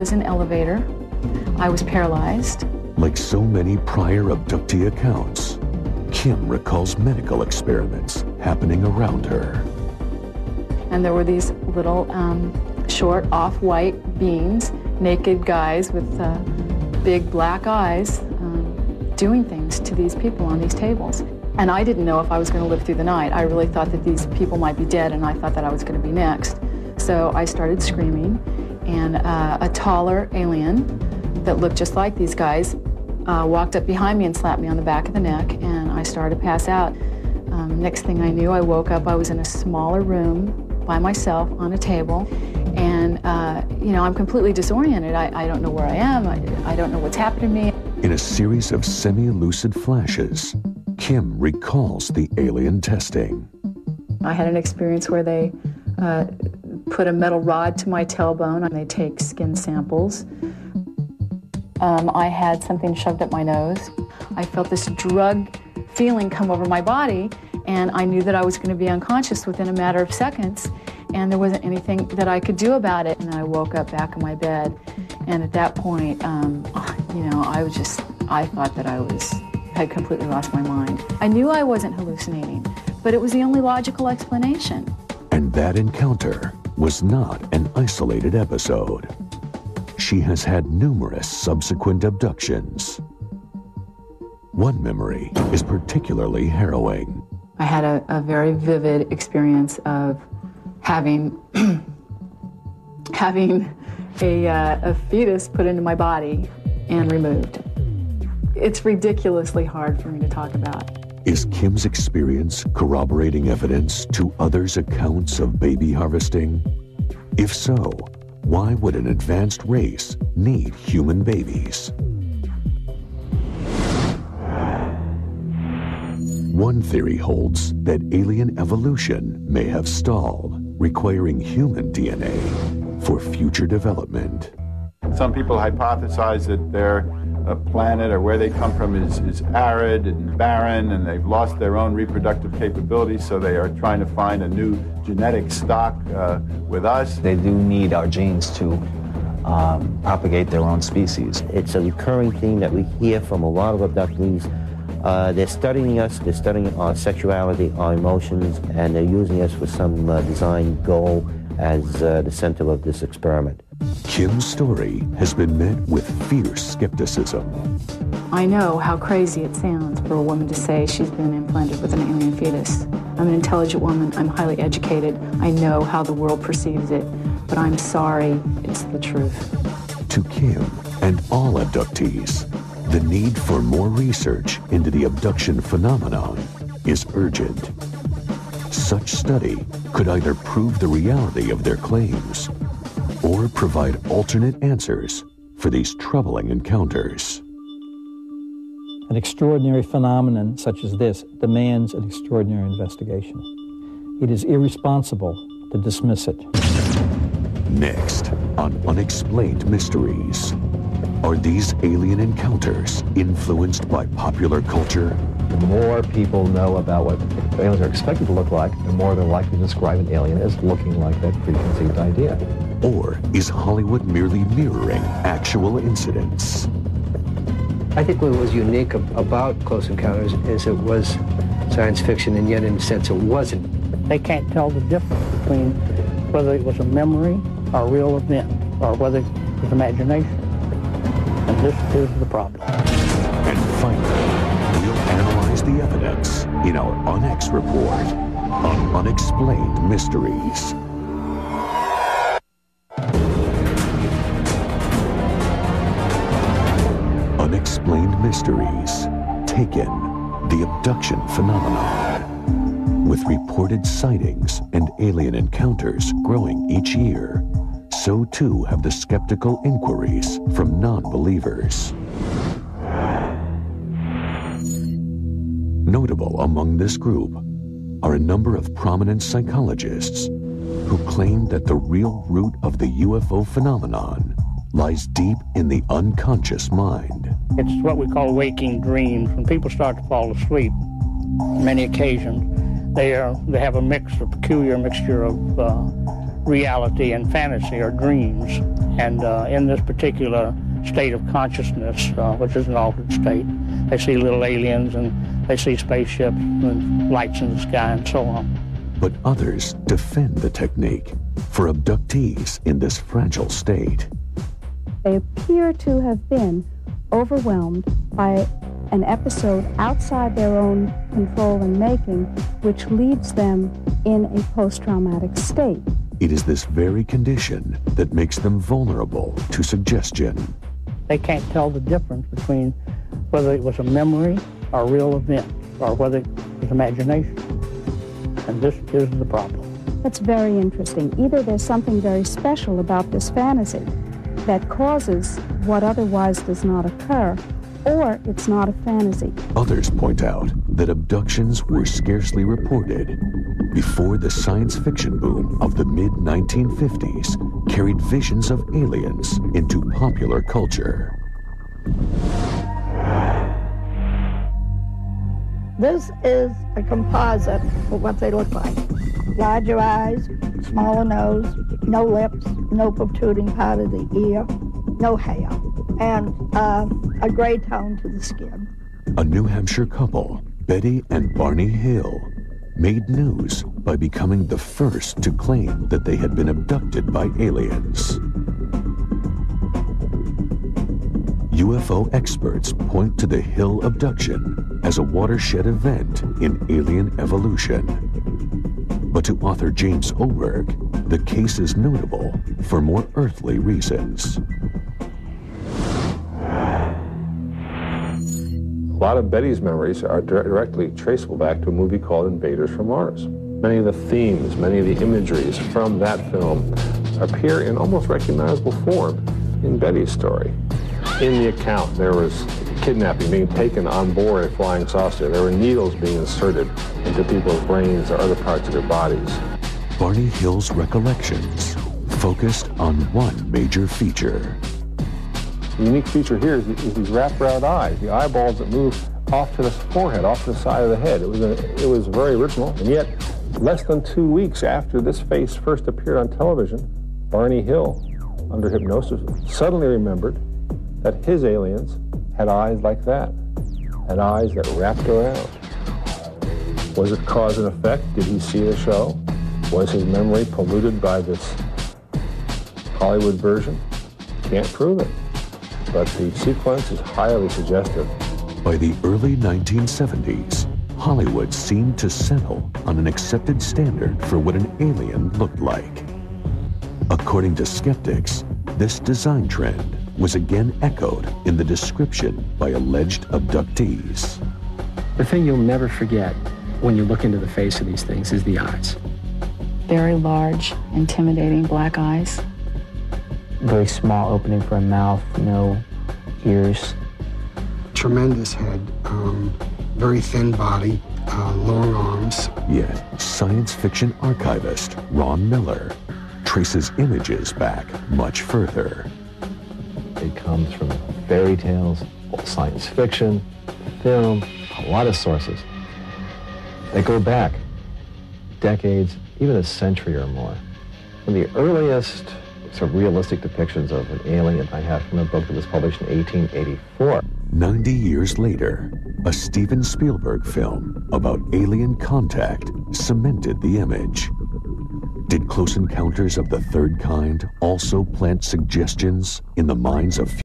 was an elevator. I was paralyzed. Like so many prior abductee accounts, Kim recalls medical experiments happening around her. And there were these little short off-white beings, naked guys with big black eyes doing things to these people on these tables. And I didn't know if I was going to live through the night. I really thought that these people might be dead, and I thought that I was going to be next. So I started screaming, and a taller alien that looked just like these guys walked up behind me and slapped me on the back of the neck, and I started to pass out. Next thing I knew, I woke up. I was in a smaller room by myself on a table, and I'm completely disoriented. I don't know where I am. I don't know what's happened to me. In a series of semi-lucid flashes, Kim recalls the alien testing. I had an experience where they put a metal rod to my tailbone, and they take skin samples. I had something shoved up my nose. I felt this drug feeling come over my body, and I knew that I was going to be unconscious within a matter of seconds, and there wasn't anything that I could do about it. And then I woke up back in my bed, and at that point, I thought that I had completely lost my mind. I knew I wasn't hallucinating, but it was the only logical explanation. And that encounter was not an isolated episode. She has had numerous subsequent abductions. One memory is particularly harrowing. I had a very vivid experience of having a fetus put into my body and removed. It's ridiculously hard for me to talk about. Is Kim's experience corroborating evidence to others' accounts of baby harvesting? If so, why would an advanced race need human babies? One theory holds that alien evolution may have stalled, requiring human DNA for future development. Some people hypothesize that their planet or where they come from is arid and barren, and they've lost their own reproductive capabilities, so they are trying to find a new genetic stock with us. They do need our genes to propagate their own species. It's a recurring theme that we hear from a lot of abductees. They're studying us, they're studying our sexuality, our emotions, and they're using us for some design goal as the center of this experiment. Kim's story has been met with fierce skepticism. I know how crazy it sounds for a woman to say she's been implanted with an alien fetus. I'm an intelligent woman, I'm highly educated, I know how the world perceives it, but I'm sorry, it's the truth. To Kim and all abductees, the need for more research into the abduction phenomenon is urgent. Such study could either prove the reality of their claims or provide alternate answers for these troubling encounters. An extraordinary phenomenon such as this demands an extraordinary investigation. It is irresponsible to dismiss it. Next on Unexplained Mysteries. Are these alien encounters influenced by popular culture? The more people know about what aliens are expected to look like, the more they're likely to describe an alien as looking like that preconceived idea. Or is Hollywood merely mirroring actual incidents? I think what was unique about Close Encounters is it was science fiction, and yet in a sense it wasn't. They can't tell the difference between whether it was a memory or a real event, or whether it was imagination. And this is the problem. And finally, we'll analyze the evidence in our Unex report on Unexplained Mysteries. Unexplained Mysteries, Taken, the abduction phenomenon. With reported sightings and alien encounters growing each year, so too have the skeptical inquiries from non-believers. Notable among this group are a number of prominent psychologists who claim that the real root of the UFO phenomenon lies deep in the unconscious mind. It's what we call waking dreams. When people start to fall asleep, on many occasions, they have a peculiar mixture of reality and fantasy or dreams. And in this particular state of consciousness, which is an altered state, they see little aliens and they see spaceships and lights in the sky and so on. But others defend the technique for abductees in this fragile state. They appear to have been overwhelmed by an episode outside their own control and making, which leaves them in a post-traumatic state. It is this very condition that makes them vulnerable to suggestion. They can't tell the difference between whether it was a memory or a real event, or whether it was imagination. And this is the problem. That's very interesting. Either there's something very special about this fantasy that causes what otherwise does not occur, or it's not a fantasy. Others point out that abductions were scarcely reported before the science fiction boom of the mid-1950s carried visions of aliens into popular culture. This is a composite of what they look like. Larger eyes, smaller nose, no lips, no protruding part of the ear, no hair, and a gray tone to the skin. A New Hampshire couple, Betty and Barney Hill, made news by becoming the first to claim that they had been abducted by aliens. UFO experts point to the Hill abduction as a watershed event in alien evolution. But to author James Oberg, the case is notable for more earthly reasons. A lot of Betty's memories are directly traceable back to a movie called Invaders from Mars. Many of the themes, many of the imageries from that film appear in almost recognizable form in Betty's story. In the account, there was kidnapping being taken on board a flying saucer. There were needles being inserted into people's brains or other parts of their bodies. Barney Hill's recollections focused on one major feature. The unique feature here is these wraparound eyes, the eyeballs that move off to the forehead, off to the side of the head. It was very original, and yet less than 2 weeks after this face first appeared on television, Barney Hill, under hypnosis, suddenly remembered that his aliens had eyes like that, had eyes that wrapped around. Was it cause and effect? Did he see the show? Was his memory polluted by this Hollywood version? Can't prove it, but the sequence is highly suggestive. By the early 1970s, Hollywood seemed to settle on an accepted standard for what an alien looked like. According to skeptics, this design trend was again echoed in the description by alleged abductees. The thing you'll never forget when you look into the face of these things is the eyes. Very large, intimidating black eyes. Very small opening for a mouth, no ears. Tremendous head, very thin body, long arms. Yet, science fiction archivist Ron Miller traces images back much further. It comes from fairy tales, science fiction, film, a lot of sources. They go back decades, even a century or more. And the earliest sort of realistic depictions of an alien I have from a book that was published in 1884. 90 years later, a Steven Spielberg film about alien contact cemented the image. Did Close Encounters of the Third Kind also plant suggestions in the minds of